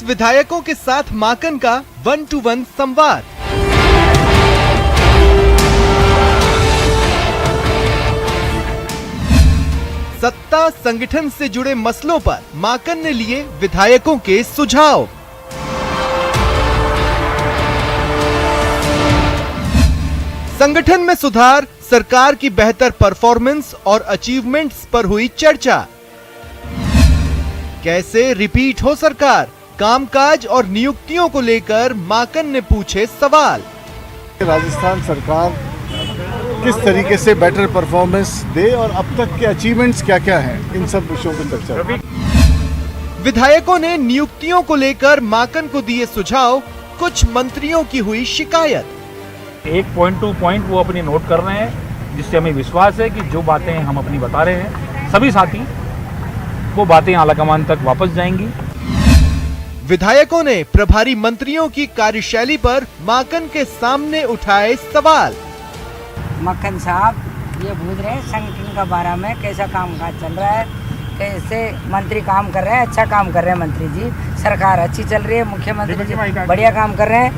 10 विधायकों के साथ माकन का 1-to-1 संवाद। सत्ता संगठन से जुड़े मसलों पर माकन ने लिए विधायकों के सुझाव। संगठन में सुधार, सरकार की बेहतर परफॉर्मेंस और अचीवमेंट्स पर हुई चर्चा। कैसे रिपीट हो सरकार, कामकाज और नियुक्तियों को लेकर माकन ने पूछे सवाल। राजस्थान सरकार किस तरीके से बेटर परफॉर्मेंस दे और अब तक के अचीवमेंट्स क्या क्या हैं, इन सब विषयों पर चर्चा। विधायकों ने नियुक्तियों को लेकर माकन को दिए सुझाव, कुछ मंत्रियों की हुई शिकायत। एक पॉइंट टू पॉइंट वो अपनी नोट कर रहे हैं, जिससे हमें विश्वास है कि जो बातें हम अपनी बता रहे हैं सभी साथी वो बातें आलाकमान तक वापस जाएंगी। विधायकों ने प्रभारी मंत्रियों की कार्यशैली पर माकन के सामने उठाए सवाल। मक्खन साहब ये पूछ रहे हैं संगठन का बारे में, कैसा कामकाज चल रहा है, कैसे मंत्री काम कर रहे हैं। अच्छा काम कर रहे हैं मंत्री जी, सरकार अच्छी चल रही है, मुख्यमंत्री जी बढ़िया काम कर रहे हैं।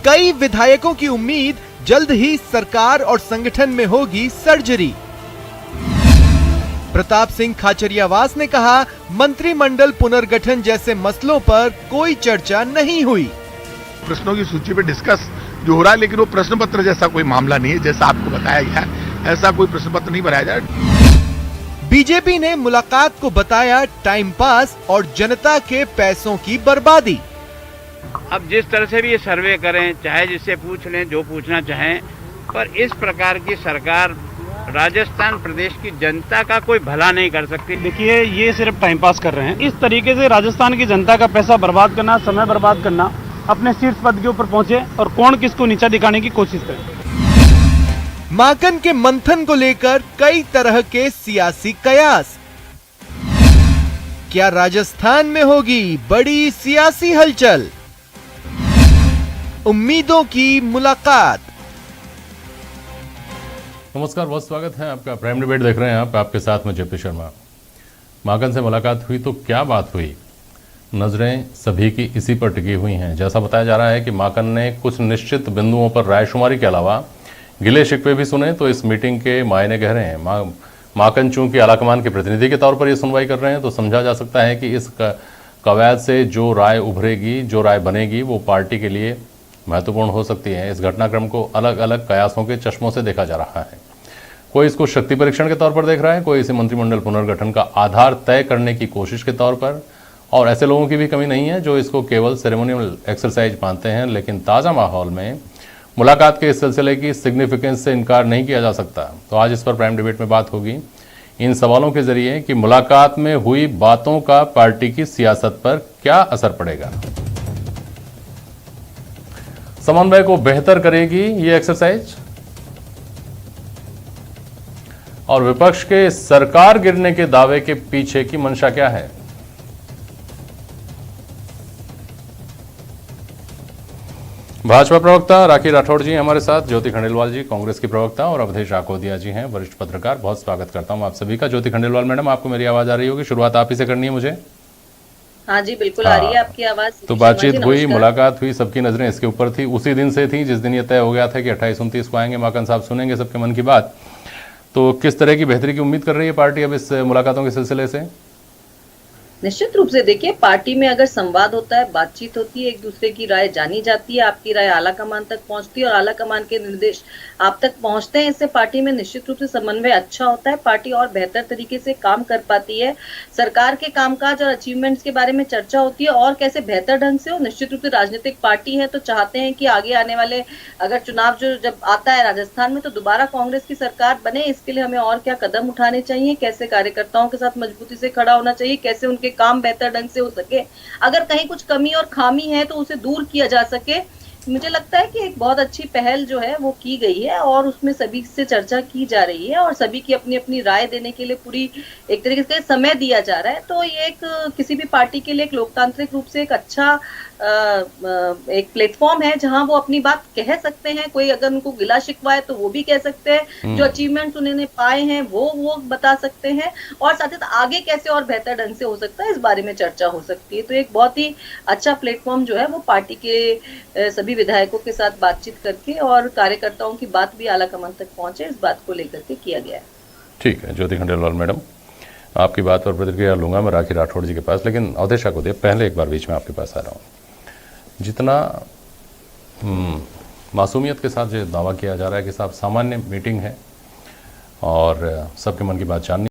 कई विधायकों की उम्मीद जल्द ही सरकार और संगठन में होगी सर्जरी। प्रताप सिंह खाचरियावास ने कहा, मंत्रिमंडल पुनर्गठन जैसे मसलों पर कोई चर्चा नहीं हुई। प्रश्नों की सूची पे डिस्कस जो हो रहा है, लेकिन वो प्रश्न पत्र जैसा कोई मामला नहीं है। जैसा आपको बताया गया ऐसा कोई प्रश्न पत्र नहीं बनाया जाए। बीजेपी ने मुलाकात को बताया टाइम पास और जनता के पैसों की बर्बादी। अब जिस तरह से भी ये सर्वे करें, चाहे जिससे पूछ लें जो पूछना चाहें, पर इस प्रकार की सरकार राजस्थान प्रदेश की जनता का कोई भला नहीं कर सकती। देखिए ये सिर्फ टाइम पास कर रहे हैं। इस तरीके से राजस्थान की जनता का पैसा बर्बाद करना, समय बर्बाद करना, अपने शीर्ष पद के ऊपर पहुंचे और कौन किसको नीचा दिखाने की कोशिश करे। माकन के मंथन को लेकर कई तरह के सियासी कयास। क्या राजस्थान में होगी बड़ी सियासी हलचल? उम्मीदों की मुलाकात। नमस्कार, बहुत स्वागत है आपका। प्राइम डिबेट देख रहे हैं आप, आपके साथ में जेपी शर्मा। माकन से मुलाकात हुई तो क्या बात हुई? नजरें सभी की इसी पर टिकी हुई हैं। जैसा बताया जा रहा है कि माकन ने कुछ निश्चित बिंदुओं पर रायशुमारी के अलावा गिले शिकवे भी सुने, तो इस मीटिंग के मायने गहरे हैं। माकन चूंकि आलाकमान के प्रतिनिधि के तौर पर यह सुनवाई कर रहे हैं, तो समझा जा सकता है कि इस कवायद से जो राय उभरेगी, जो राय बनेगी, वो पार्टी के लिए महत्वपूर्ण हो सकती है। इस घटनाक्रम को अलग अलग कयासों के चश्मों से देखा जा रहा है। कोई इसको शक्ति परीक्षण के तौर पर देख रहा है, कोई इसे मंत्रिमंडल पुनर्गठन का आधार तय करने की कोशिश के तौर पर, और ऐसे लोगों की भी कमी नहीं है जो इसको केवल सेरेमोनियल एक्सरसाइज मानते हैं। लेकिन ताज़ा माहौल में मुलाकात के इस सिलसिले की सिग्निफिकेंस से इनकार नहीं किया जा सकता। तो आज इस पर प्राइम डिबेट में बात होगी इन सवालों के जरिए कि मुलाकात में हुई बातों का पार्टी की सियासत पर क्या असर पड़ेगा। समन्वय को बेहतर करेगी ये एक्सरसाइज, और विपक्ष के सरकार गिरने के दावे के पीछे की मंशा क्या है? भाजपा प्रवक्ता राखी राठौड़ जी हमारे साथ, ज्योति खंडेलवाल जी कांग्रेस की प्रवक्ता, और अवधेश आकोदिया जी हैं वरिष्ठ पत्रकार। बहुत स्वागत करता हूं आप सभी का। ज्योति खंडेलवाल मैडम, आपको मेरी आवाज आ रही होगी, शुरुआत आप ही से करनी है मुझे। हाँ जी, बिल्कुल आ रही है आपकी आवाज। तो बातचीत हुई, मुलाकात हुई, सबकी नजरें इसके ऊपर थी। उसी दिन से थी जिस दिन ये तय हो गया था कि 28-29 को आएंगे माकन साहब, सुनेंगे सबके मन की बात। तो किस तरह की बेहतरी की उम्मीद कर रही है पार्टी अब इस मुलाकातों के सिलसिले से? निश्चित रूप से देखिए, पार्टी में अगर संवाद होता है, बातचीत होती है, एक दूसरे की राय जानी जाती है, आपकी राय आला कमान तक पहुंचती है और आला कमान के निर्देश आप तक पहुंचते हैं, इससे पार्टी में निश्चित रूप से समन्वय अच्छा होता है। पार्टी और बेहतर तरीके से काम कर पाती है। सरकार के कामकाज और अचीवमेंट्स के बारे में चर्चा होती है और कैसे बेहतर ढंग से हो। निश्चित रूप से राजनीतिक पार्टी है तो चाहते हैं कि आगे आने वाले अगर चुनाव जो जब आता है राजस्थान में, तो दोबारा कांग्रेस की सरकार बने। इसके लिए हमें और क्या कदम उठाने चाहिए, कैसे कार्यकर्ताओं के साथ मजबूती से खड़ा होना चाहिए, कैसे उनके काम बेहतर ढंग से हो सके, अगर कहीं कुछ कमी और खामी है तो उसे दूर किया जा सके। मुझे लगता है कि एक बहुत अच्छी पहल जो है वो की गई है और उसमें सभी से चर्चा की जा रही है और सभी की अपनी अपनी राय देने के लिए पूरी एक तरीके से समय दिया जा रहा है। तो ये एक किसी भी पार्टी के लिए एक लोकतांत्रिक रूप से एक अच्छा एक प्लेटफॉर्म है जहां वो अपनी बात कह सकते हैं। कोई अगर उनको गिला शिकवा है तो वो भी कह सकते हैं, जो अचीवमेंट्स उन्होंने पाए हैं वो बता सकते हैं, और साथ ही आगे कैसे और बेहतर ढंग से हो सकता है इस बारे में चर्चा हो सकती है। तो एक बहुत ही अच्छा प्लेटफॉर्म जो है वो पार्टी के सभी विधायकों के साथ बातचीत करके और कार्यकर्ताओं की बात भी आला कमान तक पहुंचे, इस बात को लेकर के किया गया है। ठीक है ज्योति खंडेलवाल मैडम, आपकी बात पर प्रतिक्रिया लूंगा मैं राखी राठौड़ जी के पास, लेकिन अवधेशा को दे पहले एक बार बीच में आपके पास आ रहा हूँ। जितना मासूमियत के साथ जो दावा किया जा रहा है कि साहब सामान्य मीटिंग है और सबके मन की बात जाननी